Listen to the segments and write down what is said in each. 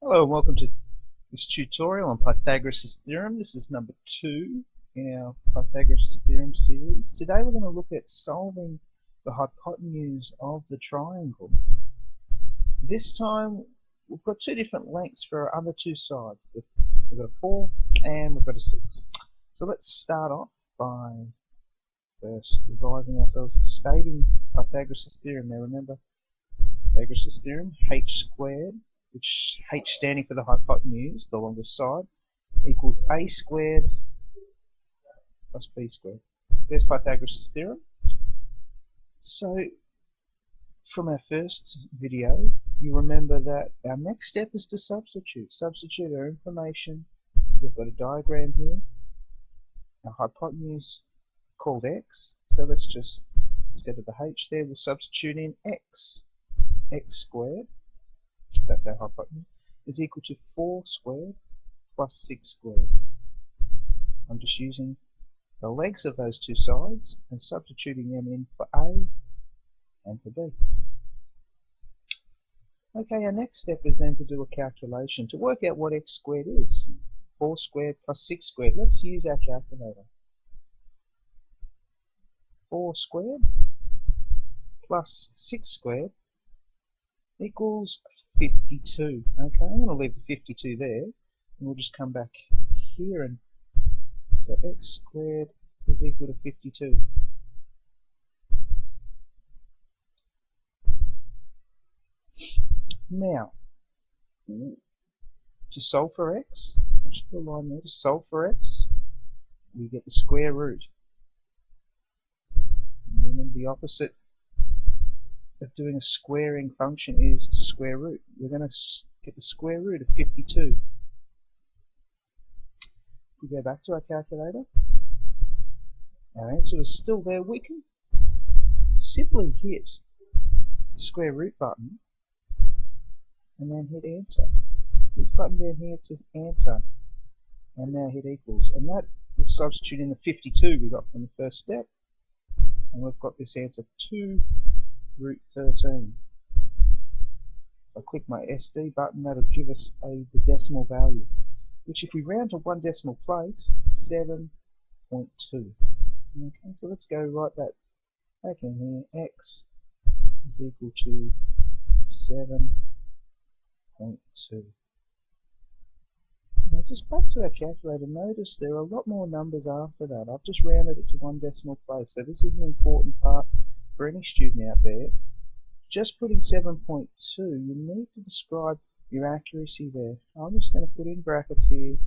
Hello and welcome to this tutorial on Pythagoras' Theorem. This is number 2 in our Pythagoras' Theorem series. Today we're going to look at solving the hypotenuse of the triangle. This time we've got two different lengths for our other two sides. We've got a 4 and we've got a 6. So let's start off by first revising ourselves, stating Pythagoras' Theorem. Now remember, Pythagoras' Theorem, h squared, which h standing for the hypotenuse, the longest side, equals a squared plus b squared. There's Pythagoras' theorem. So from our first video, you remember that our next step is to substitute. Substitute our information. We've got a diagram here. Our hypotenuse called x. So let's just, instead of the h there, we'll substitute in x. X squared, that's our hypotenuse, is equal to 4 squared plus 6 squared. I'm just using the legs of those two sides and substituting them in for A and for B. Okay, our next step is then to do a calculation to work out what x squared is. 4 squared plus 6 squared. Let's use our calculator. 4 squared plus 6 squared equals 52. Okay, I'm going to leave the 52 there, and we'll just come back here, and so x squared is equal to 52. Now, to solve for x, I'll just put a line there. To solve for x, we get the square root. And remember, the opposite of doing a squaring function is to square root. We're going to get the square root of 52. If we go back to our calculator, our answer is still there. We can simply hit the square root button and then hit answer. This button down here, it says answer, and now hit equals, and that will substitute in the 52 we got from the first step, and we've got this answer 2 root 13. If I click my SD button, that'll give us the decimal value, which if we round to one decimal place, 7.2. Okay, so let's go write that back in here. X is equal to 7.2. Now just back to our calculator, notice there are a lot more numbers after that. I've just rounded it to one decimal place, so this is an important part for any student out there. Just putting 7.2, you need to describe your accuracy there. I'm just going to put in brackets here,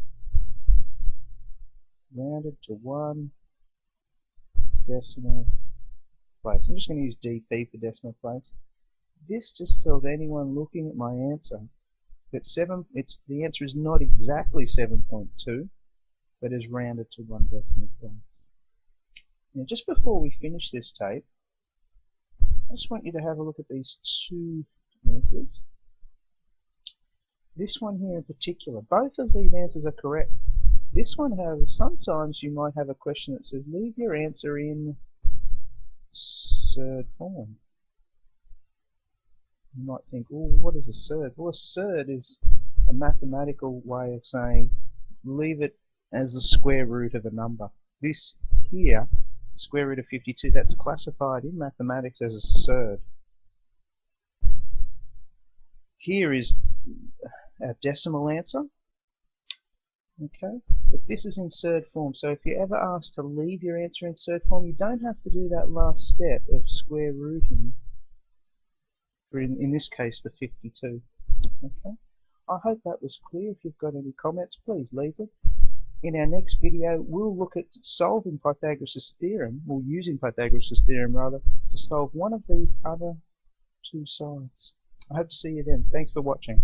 rounded to one decimal place. I'm just going to use DP for decimal place. This just tells anyone looking at my answer that the answer is not exactly 7.2, but is rounded to one decimal place. Now just before we finish this tape, I just want you to have a look at these two answers. This one here in particular, both of these answers are correct. This one, however, sometimes you might have a question that says leave your answer in surd form. You might think, oh, what is a surd? Well, a surd is a mathematical way of saying leave it as the square root of a number. This here, square root of 52, that's classified in mathematics as a surd. Here is our decimal answer. Okay, but this is in surd form, so if you're ever asked to leave your answer in surd form, you don't have to do that last step of square rooting for, in this case, the 52. Okay, I hope that was clear. If you've got any comments, please leave them. In our next video, we'll look at solving Pythagoras' theorem, or using Pythagoras' theorem rather, to solve one of these other two sides. I hope to see you then. Thanks for watching.